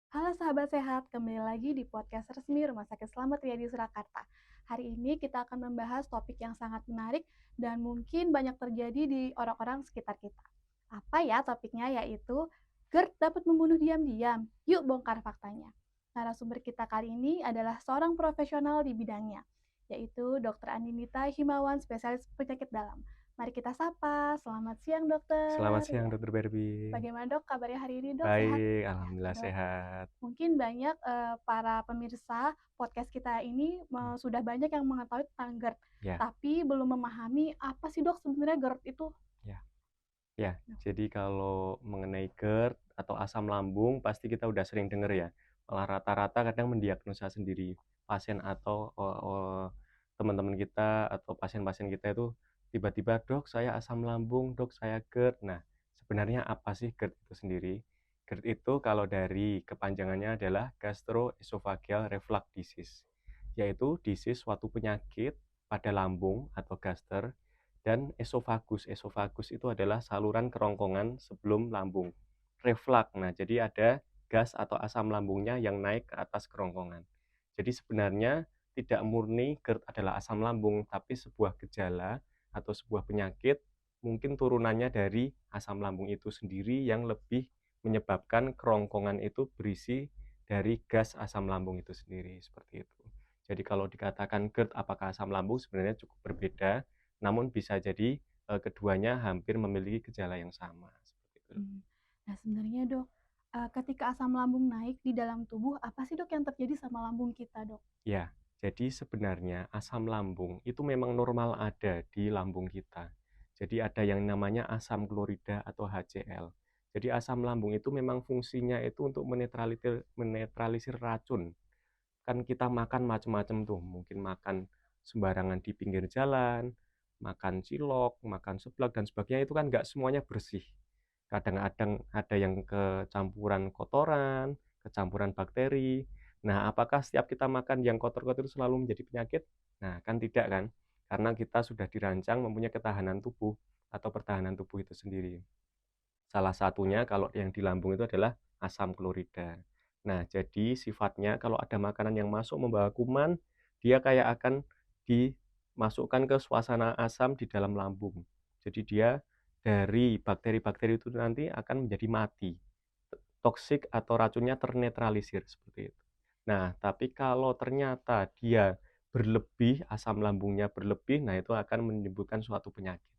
Halo sahabat sehat, kembali lagi di podcast resmi Rumah Sakit Slamet Riyadi Surakarta. Hari ini kita akan membahas topik yang sangat menarik dan mungkin banyak terjadi di orang-orang sekitar kita. Apa ya topiknya? Yaitu GERD dapat membunuh diam-diam. Yuk bongkar faktanya. Narasumber kita kali ini adalah seorang profesional di bidangnya, yaitu Dr. Andinita Himawan, spesialis penyakit dalam. Mari kita sapa. Selamat siang, Selamat dokter. siang, Ya, Dokter Barbie. bagaimana dok kabarnya hari ini dok? Sehat? Baik, Ya, alhamdulillah dok. sehat. Mungkin banyak, para pemirsa podcast kita ini Hmm, sudah banyak yang mengetahui tentang GERD, Ya, tapi belum memahami apa sih Dok sebenarnya GERD itu? ya, ya. Nah, Jadi kalau mengenai GERD atau asam lambung pasti kita udah sering dengar ya. Malah rata-rata kadang mendiagnosa sendiri pasien atau teman-teman kita atau pasien-pasien kita itu tiba-tiba, "Dok, saya asam lambung, Dok, saya GERD." Nah, sebenarnya apa sih GERD itu sendiri? GERD itu kalau dari kepanjangannya adalah Gastroesophageal Reflux Disease, yaitu disease suatu penyakit pada lambung atau gaster dan esofagus. Esofagus itu adalah saluran kerongkongan sebelum lambung. Reflux. Nah, jadi ada gas atau asam lambungnya yang naik ke atas kerongkongan. Jadi sebenarnya tidak murni GERD adalah asam lambung, tapi sebuah gejala atau sebuah penyakit mungkin turunannya dari asam lambung itu sendiri yang lebih menyebabkan kerongkongan itu berisi dari gas asam lambung itu sendiri, seperti itu. Jadi kalau dikatakan GERD apakah asam lambung sebenarnya cukup berbeda, namun bisa jadi, keduanya hampir memiliki gejala yang sama, seperti itu. mmm, nah sebenarnya Dok, ketika asam lambung naik di dalam tubuh, apa sih Dok yang terjadi sama lambung kita Dok? Ya, jadi sebenarnya asam lambung itu memang normal ada di lambung kita. Jadi ada yang namanya asam klorida atau HCl. Jadi asam lambung itu memang fungsinya itu untuk menetralisir racun. Kan kita makan macam-macam tuh, mungkin makan sembarangan di pinggir jalan, makan cilok, makan seblak dan sebagainya itu kan nggak semuanya bersih. Kadang-kadang ada yang kecampuran kotoran, kecampuran bakteri. Nah, apakah setiap kita makan yang kotor-kotor itu selalu menjadi penyakit? Nah, kan tidak kan? Karena kita sudah dirancang mempunyai ketahanan tubuh atau pertahanan tubuh itu sendiri. Salah satunya kalau yang di lambung itu adalah asam klorida. Nah, jadi sifatnya kalau ada makanan yang masuk membawa kuman, dia kayak akan dimasukkan ke suasana asam di dalam lambung. Jadi dia dari bakteri-bakteri itu nanti akan menjadi mati. Toksik atau racunnya ternetralisir seperti itu. Nah, tapi kalau ternyata dia berlebih, asam lambungnya berlebih, nah itu akan menimbulkan suatu penyakit.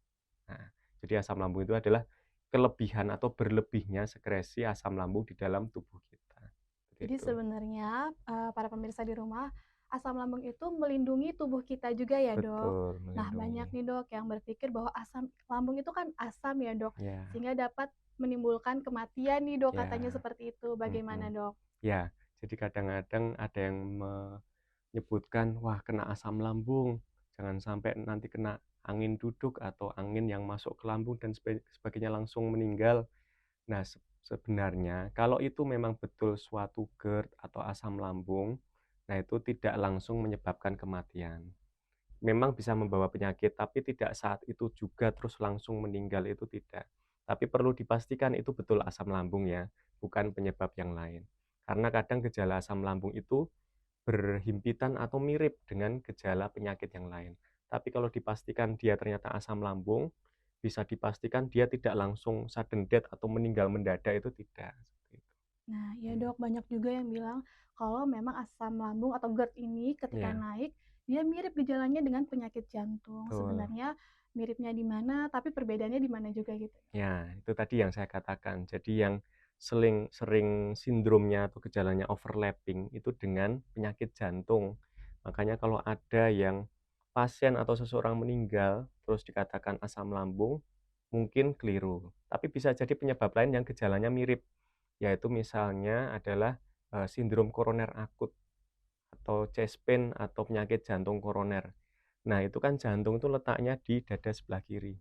Nah, jadi asam lambung itu adalah kelebihan atau berlebihnya sekresi asam lambung di dalam tubuh kita. Seperti Jadi itu. sebenarnya, para pemirsa di rumah, asam lambung itu melindungi tubuh kita juga ya, Dok. Betul, Nah, melindungi. banyak nih, Dok, yang berpikir bahwa asam lambung itu kan asam ya, Dok, Ya, sehingga dapat menimbulkan kematian nih, Dok, katanya ya, seperti itu. Bagaimana, mhm. Dok? Ya, jadi kadang-kadang ada yang menyebutkan, "Wah, kena asam lambung, jangan sampai nanti kena angin duduk atau angin yang masuk ke lambung dan sebagainya langsung meninggal." Nah, sebenarnya kalau itu memang betul suatu GERD atau asam lambung, nah itu tidak langsung menyebabkan kematian. Memang bisa membawa penyakit, tapi tidak saat itu juga terus langsung meninggal, itu tidak. Tapi perlu dipastikan itu betul asam lambung ya, bukan penyebab yang lain. Karena kadang gejala asam lambung itu berhimpitan atau mirip dengan gejala penyakit yang lain. Tapi kalau dipastikan dia ternyata asam lambung, bisa dipastikan dia tidak langsung sudden death atau meninggal mendadak, itu tidak, seperti itu. Nah, ya Mhm. Dok, banyak juga yang bilang kalau memang asam lambung atau GERD ini ketika Iya, naik, dia mirip gejalanya dengan penyakit jantung. betul. Sebenarnya miripnya di mana, tapi perbedaannya di mana juga gitu. Ya, itu tadi yang saya katakan. Jadi yang sering sering sindromnya atau gejalanya overlapping itu dengan penyakit jantung. Makanya kalau ada yang pasien atau seseorang meninggal, terus dikatakan asam lambung, mungkin keliru. Tapi bisa jadi penyebab lain yang gejalanya mirip, yaitu misalnya adalah, sindrom koroner akut atau chest pain atau penyakit jantung koroner. Nah, itu kan jantung itu letaknya di dada sebelah kiri.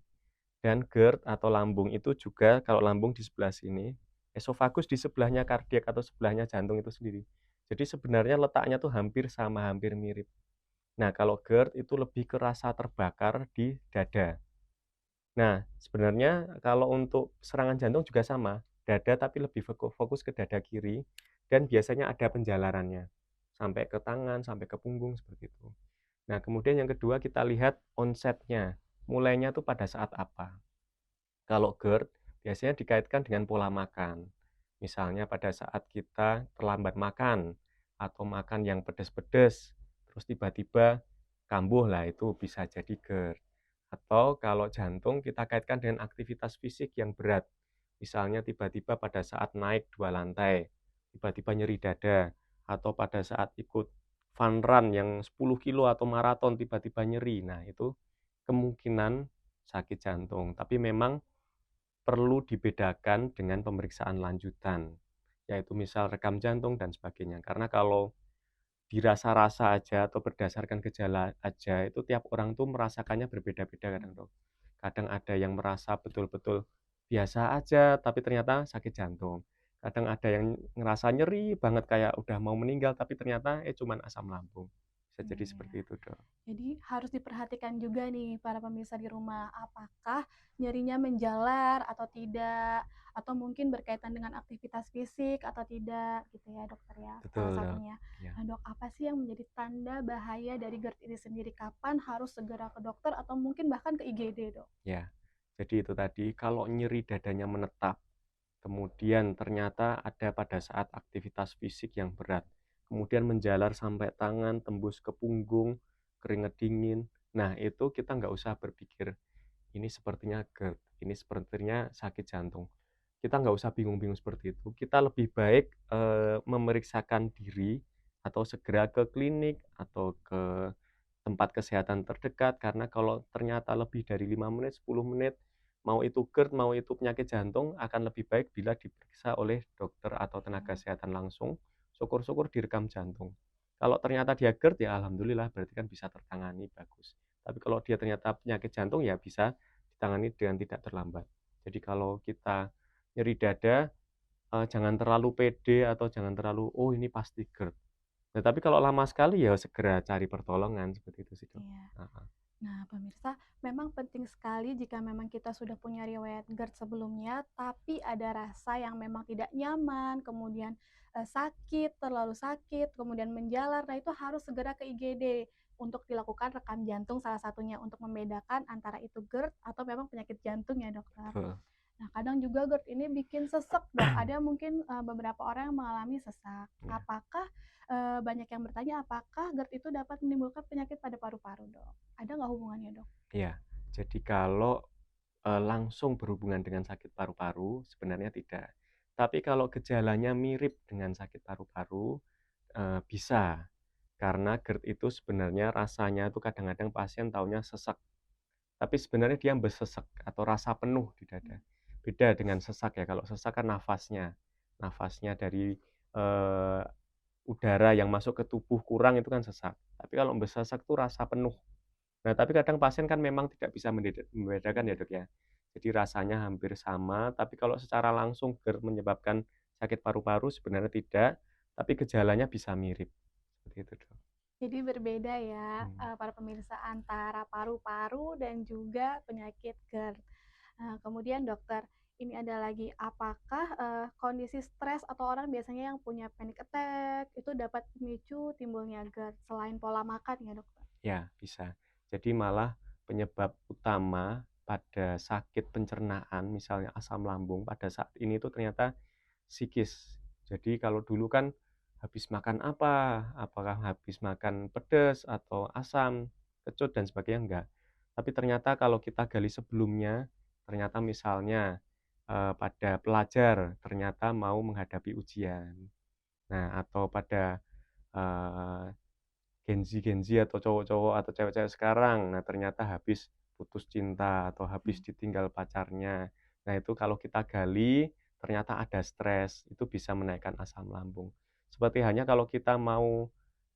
Dan GERD atau lambung itu juga kalau lambung di sebelah sini, esofagus di sebelahnya kardiak atau sebelahnya jantung itu sendiri. Jadi sebenarnya letaknya tuh hampir sama, hampir mirip. Nah, kalau GERD itu lebih ke rasa terbakar di dada. Nah, sebenarnya kalau untuk serangan jantung juga sama, dada tapi lebih fokus ke dada kiri dan biasanya ada penjalarannya sampai ke tangan, sampai ke punggung seperti itu. Nah, kemudian yang kedua kita lihat onsetnya, mulainya tuh pada saat apa. Kalau GERD biasanya dikaitkan dengan pola makan. Misalnya pada saat kita terlambat makan atau makan yang pedas-pedas, terus tiba-tiba kambuh lah itu bisa jadi GERD. Atau kalau jantung kita kaitkan dengan aktivitas fisik yang berat. Misalnya tiba-tiba pada saat naik 2 lantai, tiba-tiba nyeri dada, atau pada saat ikut fun run yang 10 kilo atau maraton tiba-tiba nyeri. Nah, itu kemungkinan sakit jantung. Tapi memang perlu dibedakan dengan pemeriksaan lanjutan, yaitu misal rekam jantung dan sebagainya. Karena kalau dirasa-rasa aja atau berdasarkan gejala aja, itu tiap orang tuh merasakannya berbeda-beda kadang, Dok. Kadang ada yang merasa betul-betul biasa aja, tapi ternyata sakit jantung. Kadang ada yang ngerasa nyeri banget kayak udah mau meninggal, tapi ternyata cuman asam lambung. Bisa Iya, jadi iya. seperti itu, Dok. Jadi harus diperhatikan juga nih para pemirsa di rumah, apakah nyerinya menjalar atau tidak, atau mungkin berkaitan dengan aktivitas fisik atau tidak, gitu ya dokter ya, salah Betul, Dok. satunya. Ya. Nah dok, apa sih yang menjadi tanda bahaya dari GERD ini sendiri? Kapan harus segera ke dokter atau mungkin bahkan ke IGD dok? Ya, jadi itu tadi, kalau nyeri dadanya menetap, kemudian ternyata ada pada saat aktivitas fisik yang berat, kemudian menjalar sampai tangan, tembus ke punggung, keringat dingin. Nah, itu kita nggak usah berpikir, ini sepertinya GERD, ini sepertinya sakit jantung. Kita nggak usah bingung-bingung seperti itu. Kita lebih baik memeriksakan diri atau segera ke klinik atau ke tempat kesehatan terdekat, karena kalau ternyata lebih dari 5 menit, 10 menit, mau itu GERD, mau itu penyakit jantung, akan lebih baik bila diperiksa oleh dokter atau tenaga Ya. kesehatan langsung, syukur-syukur direkam jantung. Kalau ternyata dia GERD, ya alhamdulillah berarti kan bisa tertangani, bagus. Tapi kalau dia ternyata penyakit jantung, ya bisa ditangani dengan tidak terlambat. Jadi kalau kita nyeri dada, jangan terlalu pede atau jangan terlalu, "Oh ini pasti GERD." Nah, tapi kalau lama sekali ya segera cari pertolongan, seperti itu sih, Dok. Iya. Heeh. Nah, pemirsa, memang penting sekali jika memang kita sudah punya riwayat GERD sebelumnya, tapi ada rasa yang memang tidak nyaman, kemudian sakit, terlalu sakit, kemudian menjalar. Nah, itu harus segera ke IGD untuk dilakukan rekam jantung salah satunya untuk membedakan antara itu GERD atau memang penyakit jantung ya, dokter. Betul. Nah, kadang juga GERD ini bikin sesek, Dok. Ada mungkin, beberapa orang yang mengalami sesak. Iya. Apakah, banyak yang bertanya, apakah GERD itu dapat menimbulkan penyakit pada paru-paru, Dok? Ada nggak hubungannya, Dok? Iya. Jadi kalau, langsung berhubungan dengan sakit paru-paru, sebenarnya tidak. Tapi kalau gejalanya mirip dengan sakit paru-paru, bisa. Karena GERD itu sebenarnya rasanya itu kadang-kadang pasien taunya sesek, tapi sebenarnya dia besesek atau rasa penuh di dada. Beda dengan sesak ya, kalau sesak kan nafasnya dari, eee, udara yang masuk ke tubuh kurang itu kan sesak. Tapi kalau besesek tuh rasa penuh. Nah, tapi kadang pasien kan memang tidak bisa membedakan ya, Iya. Dok, ya. Jadi rasanya hampir sama, tapi kalau secara langsung menyebabkan sakit paru-paru sebenarnya tidak, tapi gejalanya bisa mirip. Seperti itu, Dok. Jadi berbeda ya, Hmm. para pemirsa antara paru-paru dan juga penyakit GERD. Nah, kemudian dokter, ini ada lagi, apakah, kondisi stres atau orang biasanya yang punya panic attack itu dapat memicu timbulnya GERD selain pola makan ya, dokter? Ya, bisa. Jadi malah penyebab utama pada sakit pencernaan, misalnya asam lambung, pada saat ini tuh ternyata psikis. Jadi kalau dulu kan habis makan apa, apakah habis makan pedas atau asam, kecut dan sebagainya, enggak. Tapi ternyata kalau kita gali sebelumnya, ternyata misalnya, pada pelajar ternyata mau menghadapi ujian. Nah, atau pada, eee Gen Z atau cowok-cowok atau cewek-cewek sekarang. Nah, ternyata habis putus cinta atau habis Mmm. ditinggal pacarnya. Nah, itu kalau kita gali, ternyata ada stres, itu bisa menaikkan asam lambung. Seperti hanya kalau kita mau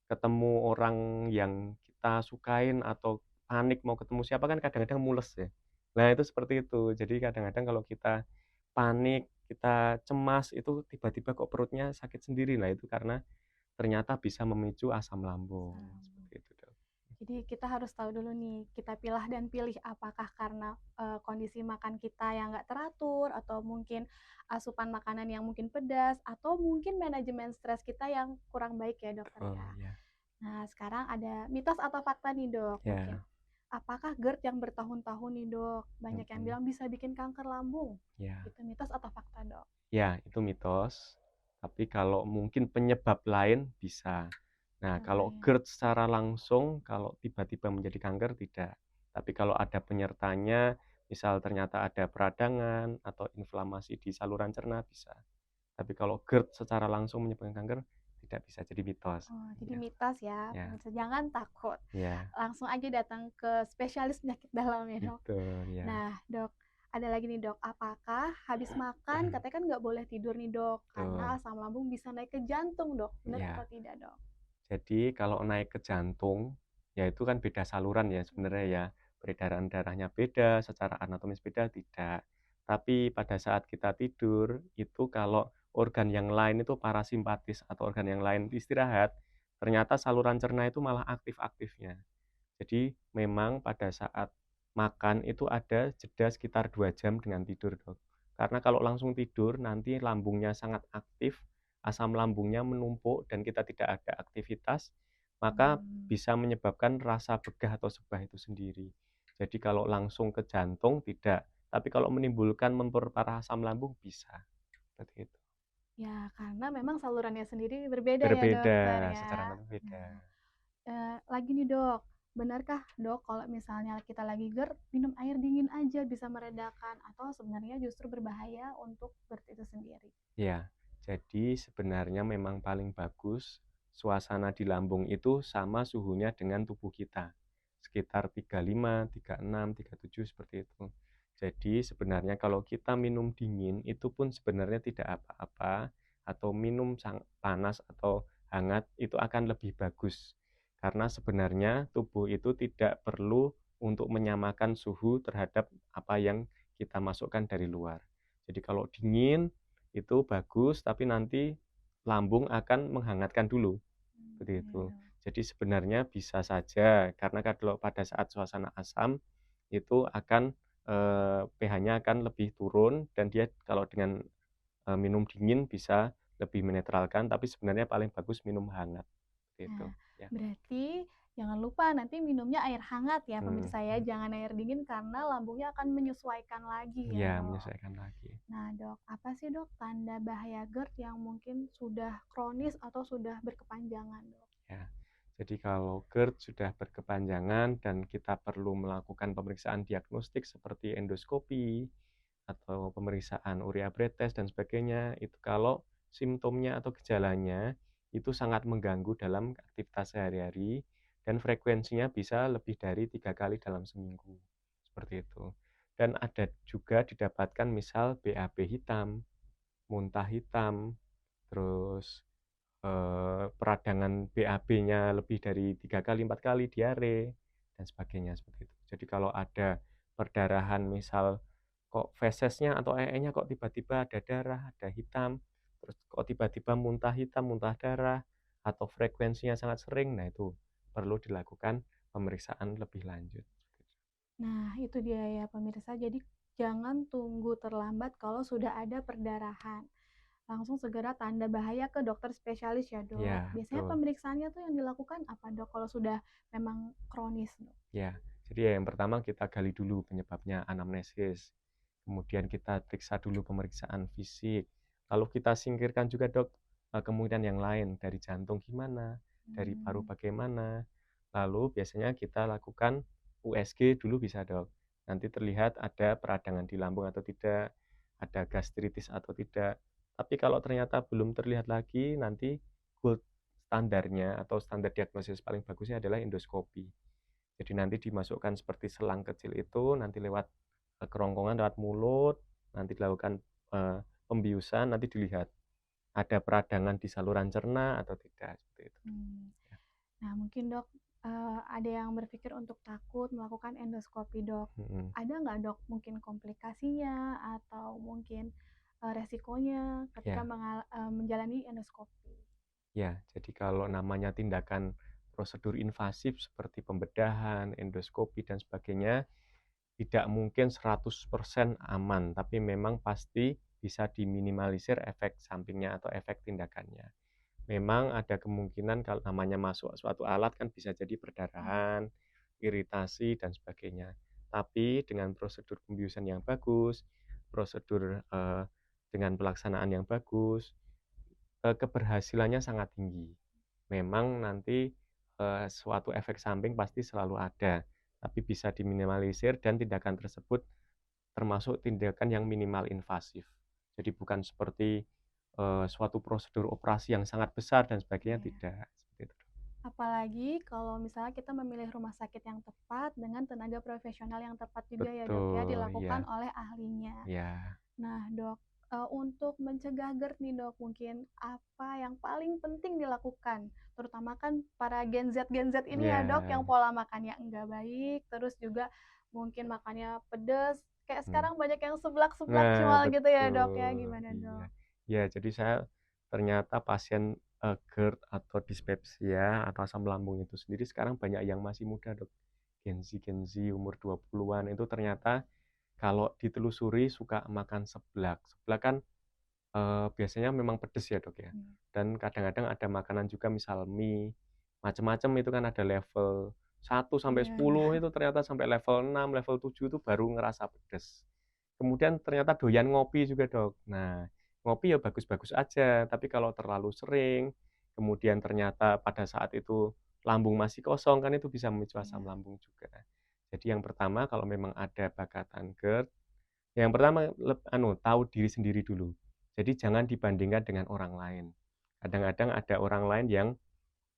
ketemu orang yang kita sukain atau panik mau ketemu siapa kan kadang-kadang mules ya. Nah, itu seperti itu. Jadi kadang-kadang kalau kita panik, kita cemas, itu tiba-tiba kok perutnya sakit sendiri. Nah, itu karena ternyata bisa memicu asam lambung, Asam. seperti itu, Dok. Jadi kita harus tahu dulu nih, kita pilah dan pilih apakah karena, kondisi makan kita yang nggak teratur, atau mungkin asupan makanan yang mungkin pedas, atau mungkin manajemen stres kita yang kurang baik ya, Dokter, Oh, ya. ya. Nah, sekarang ada mitos atau fakta nih, Dok, mungkin. Ya, Apakah GERD yang bertahun-tahun nih, Dok, banyak yang mhm, bilang bisa bikin kanker lambung? ya. Itu mitos atau fakta, Dok? Ya, itu mitos, tapi kalau mungkin penyebab lain bisa. Nah, Yang kalau lain. GERD secara langsung, kalau tiba-tiba menjadi kanker tidak. Tapi kalau ada penyertanya, misal ternyata ada peradangan atau inflamasi di saluran cerna bisa. Tapi kalau GERD secara langsung menyebabkan kanker tidak bisa, jadi mitos. Oh, jadi Ya, mitos ya, ya, pemirsa, jangan takut. ya, Langsung aja datang ke spesialis penyakit dalam ya, Dok. gitu ya. Nah, Dok, ada lagi nih, Dok. Apakah habis makan katanya kan nggak boleh tidur nih, Dok, karena Betul. asam lambung bisa naik ke jantung, Dok. Benar atau Ya. tidak, Dok? Jadi kalau naik ke jantung, ya itu kan beda saluran ya sebenarnya ya. Peredaran darahnya beda, secara anatomis beda tidak. Tapi pada saat kita tidur, itu kalau organ yang lain itu parasimpatis atau organ yang lain istirahat, ternyata saluran cerna itu malah aktif-aktifnya. Jadi memang pada saat makan itu ada jeda sekitar 2 jam dengan tidur, Dok. Karena kalau langsung tidur nanti lambungnya sangat aktif, asam lambungnya menumpuk dan kita tidak ada aktivitas, maka Mmm, bisa menyebabkan rasa begah atau sebah itu sendiri. Jadi kalau langsung ke jantung tidak, tapi kalau menimbulkan memperparah asam lambung bisa, seperti itu. ya karena memang salurannya sendiri berbeda ya, Berbeda, Dokter, secara ya. anatomi beda. Nah, lagi nih, Dok, benarkah, Dok, kalau misalnya kita lagi GERD, minum air dingin aja bisa meredakan atau sebenarnya justru berbahaya untuk GERD itu sendiri? Ya, jadi sebenarnya memang paling bagus suasana di lambung itu sama suhunya dengan tubuh kita. Sekitar 35, 36, 37 seperti itu. Jadi sebenarnya kalau kita minum dingin itu pun sebenarnya tidak apa-apa atau minum panas atau hangat itu akan lebih bagus. Karena sebenarnya tubuh itu tidak perlu untuk menyamakan suhu terhadap apa yang kita masukkan dari luar. Jadi kalau dingin itu bagus, tapi nanti lambung akan menghangatkan dulu, seperti Iya, itu. Dok. Jadi sebenarnya bisa saja, karena kalau pada saat suasana asam, itu akan, pH-nya akan lebih turun dan dia kalau dengan, minum dingin bisa lebih menetralkan, tapi sebenarnya paling bagus minum hangat, seperti itu, Nah, ya. berarti jangan lupa nanti minumnya air hangat ya Mhm, pemirsa ya, jangan air dingin karena lambungnya akan menyesuaikan lagi ya, iya Dok. menyesuaikan lagi. Nah, Dok, apa sih, Dok, tanda bahaya GERD yang mungkin sudah kronis atau sudah berkepanjangan, Dok? Ya, jadi kalau GERD sudah berkepanjangan dan kita perlu melakukan pemeriksaan diagnostik seperti endoskopi atau pemeriksaan urea breath test dan sebagainya, itu kalau simptomnya atau gejalanya itu sangat mengganggu dalam aktivitas sehari-hari dan frekuensinya bisa lebih dari 3 kali dalam seminggu, seperti itu. Dan ada juga didapatkan misal BAB hitam, muntah hitam, terus peradangan BAB-nya lebih dari 3 kali, 4 kali, diare, dan sebagainya, seperti itu. Jadi kalau ada perdarahan misal kok fesesnya atau ee-nya kok tiba-tiba ada darah, ada hitam, terus kok tiba-tiba muntah hitam, muntah darah, atau frekuensinya sangat sering, nah itu perlu dilakukan pemeriksaan lebih lanjut. Nah, itu dia ya pemirsa, jadi jangan tunggu terlambat kalau sudah ada perdarahan. Langsung segera tanda bahaya ke dokter spesialis ya, Dok. Ya, Biasanya betul. pemeriksaannya tuh yang dilakukan apa, Dok, kalau sudah memang kronis, Dok? Ya, jadi ya yang pertama kita gali dulu penyebabnya anamnesis, kemudian kita periksa dulu pemeriksaan fisik, lalu kita singkirkan juga Dok, kemungkinan yang lain, dari jantung gimana, dari paru Mmm, bagaimana, lalu biasanya kita lakukan USG dulu bisa Dok, nanti terlihat ada peradangan di lambung atau tidak, ada gastritis atau tidak. Tapi kalau ternyata belum terlihat lagi, nanti gold standarnya atau standar diagnosis paling bagusnya adalah endoskopi. Jadi nanti dimasukkan seperti selang kecil itu, nanti lewat, kerongkongan, lewat mulut, nanti dilakukan, pembiusan, nanti dilihat ada peradangan di saluran cerna atau tidak, seperti itu. mmm. Nah, mungkin, Dok, ada yang berpikir untuk takut melakukan endoskopi, Dok. Mhm, Ada nggak, Dok, mungkin komplikasinya atau mungkin, resikonya ketika ya. menjalani endoskopi? Ya, jadi kalau namanya tindakan prosedur invasif seperti pembedahan, endoskopi, dan sebagainya, tidak mungkin 100% aman, tapi memang pasti bisa diminimalisir efek sampingnya atau efek tindakannya. Memang ada kemungkinan kalau namanya masuk suatu alat kan bisa jadi Iya. perdarahan, iritasi, dan sebagainya. Tapi dengan prosedur pembiusan yang bagus, prosedur, dengan pelaksanaan yang bagus, keberhasilannya sangat tinggi. Memang nanti, suatu efek samping pasti selalu ada, tapi bisa diminimalisir dan tindakan tersebut termasuk tindakan yang minimal invasif. Jadi bukan seperti, suatu prosedur operasi yang sangat besar dan sebagainya, Iya. tidak, seperti itu. Apalagi kalau misalnya kita memilih rumah sakit yang tepat dengan tenaga profesional yang tepat juga ya Dok ya, Betul, dilakukan iya oleh ahlinya. iya Nah Dok, untuk mencegah GERD nih Dok, mungkin apa yang paling penting dilakukan? Terutama kan para Gen Z ini ya Dok, iya, yang pola makannya enggak baik, terus juga mungkin makannya pedes, kayak mmm. sekarang banyak yang seblak-seblak Nah, cimal gitu ya Dok ya, betul, gimana iya. Dok? Ya, jadi saya ternyata pasien, GERD atau dispepsia atau asam lambung itu sendiri sekarang banyak yang masih muda, Dok. Gen Z umur 20-an itu ternyata kalau ditelusuri suka makan seblak. Seblak kan, biasanya memang pedes ya, Dok, ya. Mmm, Dan kadang-kadang ada makanan juga misal mie, macam-macam itu kan ada level 1 sampai 10 iya. itu ternyata sampai level 6 level 7 itu baru ngerasa pedes. Kemudian ternyata doyan ngopi juga, Dok. Nah, ngopi ya bagus-bagus aja, tapi kalau terlalu sering, kemudian ternyata pada saat itu lambung masih kosong, kan itu bisa memicu asam Iya. lambung juga. Jadi yang pertama kalau memang ada bakatan GERD, yang pertama tahu diri sendiri dulu. Jadi jangan dibandingkan dengan orang lain. Kadang-kadang ada orang lain yang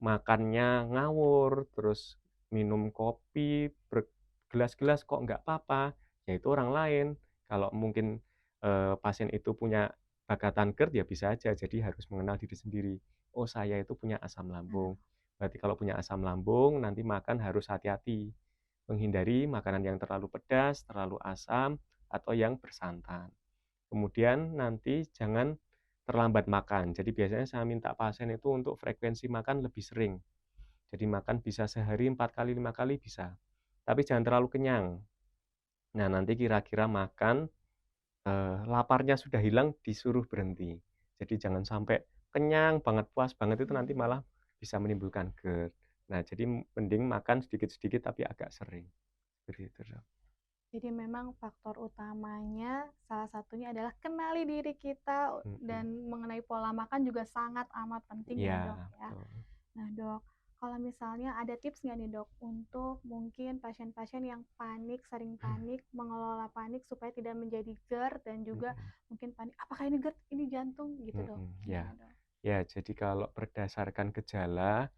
makannya ngawur, terus minum kopi bergelas-gelas kok nggak apa-apa, ya itu orang lain. Kalau mungkin, pasien itu punya bakatan GERD ya bisa aja, jadi harus mengenal diri sendiri. "Oh saya itu punya asam lambung." Berarti kalau punya asam lambung nanti makan harus hati-hati, menghindari makanan yang terlalu pedas, terlalu asam, atau yang bersantan. Kemudian nanti jangan terlambat makan. Jadi biasanya saya minta pasien itu untuk frekuensi makan lebih sering. Jadi makan bisa sehari 4 kali, 5 kali bisa. Tapi jangan terlalu kenyang. Nah, nanti kira-kira makan, laparnya sudah hilang disuruh berhenti. Jadi jangan sampai kenyang banget, puas banget itu nanti Mmm. malah bisa menimbulkan GERD. Nah, jadi mending makan sedikit-sedikit tapi agak sering. Seperti itu, Dok. Jadi memang faktor utamanya salah satunya adalah kenali diri kita Mhm. dan mengenai pola makan juga sangat amat penting ya Dok Iya, ya. betul. Nah Dok, kalau misalnya ada tips nggak nih Dok untuk mungkin pasien-pasien yang panik, sering panik, mengelola panik supaya tidak menjadi GERD dan juga Mhm mungkin panik, apakah ini GERD, ini jantung gitu Dok, ya. gimana Dok? Ya, jadi kalau berdasarkan gejala,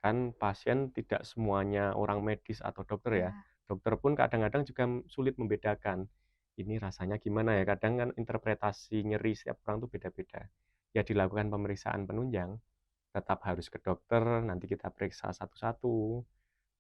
kan pasien tidak semuanya orang medis atau dokter ya. Ya, Dokter pun kadang-kadang juga sulit membedakan, ini rasanya gimana ya, kadang kan interpretasi nyeri setiap orang tuh beda-beda. Ya dilakukan pemeriksaan penunjang, tetap harus ke dokter, nanti kita periksa satu-satu,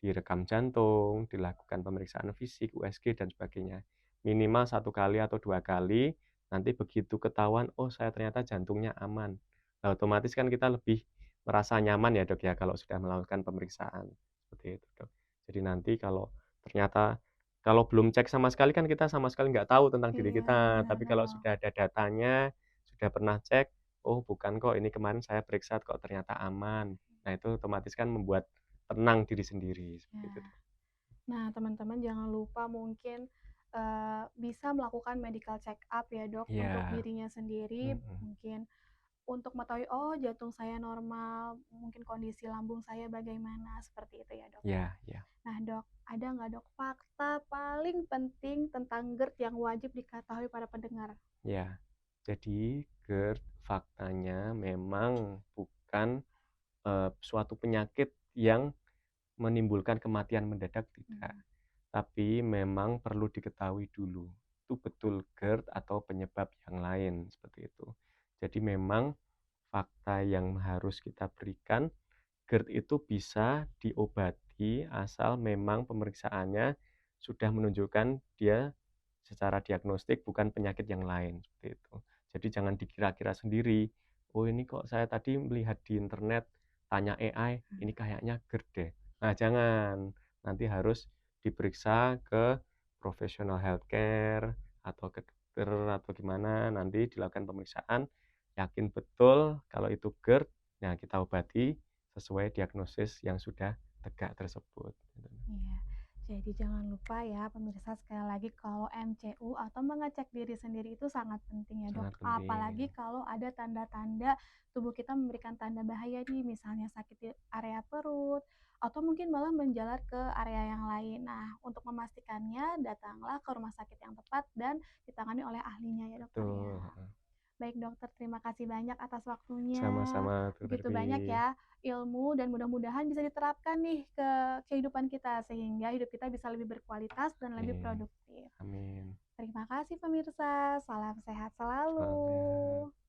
direkam jantung, dilakukan pemeriksaan fisik, USG, dan sebagainya. Minimal 1 kali atau 2 kali, nanti begitu ketahuan, "Oh saya ternyata jantungnya aman." Nah otomatis kan kita lebih merasa nyaman ya Dok ya, kalau sudah melakukan pemeriksaan, seperti itu Dok. Jadi nanti kalau ternyata kalau belum cek sama sekali kan kita sama sekali nggak tahu tentang diri iya kita, benar tapi kalau Dok. sudah ada datanya, sudah pernah cek, "Oh bukan kok, ini kemarin saya periksa kok ternyata aman." Nah itu otomatis kan membuat tenang diri sendiri, seperti Ya. itu, Dok. Nah, teman-teman jangan lupa mungkin, bisa melakukan medical check up ya, Dok, untuk Iya, dirinya sendiri, mhm, mungkin untuk mengetahui, "Oh, jantung saya normal, mungkin kondisi lambung saya bagaimana," seperti itu ya, Dok, ya. iya iya Nah, Dok, ada nggak, Dok, fakta paling penting tentang GERD yang wajib diketahui para pendengar? iya. Jadi GERD faktanya memang bukan, suatu penyakit yang menimbulkan kematian mendadak, tidak. Mmm, Tapi memang perlu diketahui dulu, itu betul GERD atau penyebab yang lain, seperti itu. Jadi memang fakta yang harus kita berikan, GERD itu bisa diobati asal memang pemeriksaannya sudah menunjukkan dia secara diagnostik bukan penyakit yang lain, seperti itu. Jadi jangan dikira-kira sendiri, "Oh ini kok saya tadi melihat di internet tanya AI, "Ini kayaknya GERD deh." Nah, jangan. Nanti harus diperiksa ke profesional healthcare atau ke dokter atau gimana, nanti dilakukan pemeriksaan, yakin betul kalau itu GERD, nah kita obati sesuai diagnosis yang sudah tegak tersebut, gitu. Iya. Jadi jangan lupa ya pemirsa sekali lagi kalau MCU atau mengecek diri sendiri itu sangat penting ya dok. Sangat penting. Apalagi kalau ada tanda-tanda tubuh kita memberikan tanda bahaya nih, misalnya sakit di area perut atau mungkin malah menjalar ke area yang lain. Nah, untuk memastikannya datanglah ke rumah sakit yang tepat dan ditangani oleh ahlinya ya dokter ya. Betul, heeh. Baik dokter, terima kasih banyak atas waktunya. Sama-sama Dokter Begitu Derby. banyak ya ilmu dan mudah-mudahan bisa diterapkan nih ke kehidupan kita sehingga hidup kita bisa lebih berkualitas dan lebih Amin. produktif. Amin. Terima kasih pemirsa, salam sehat Salam sehat. selalu.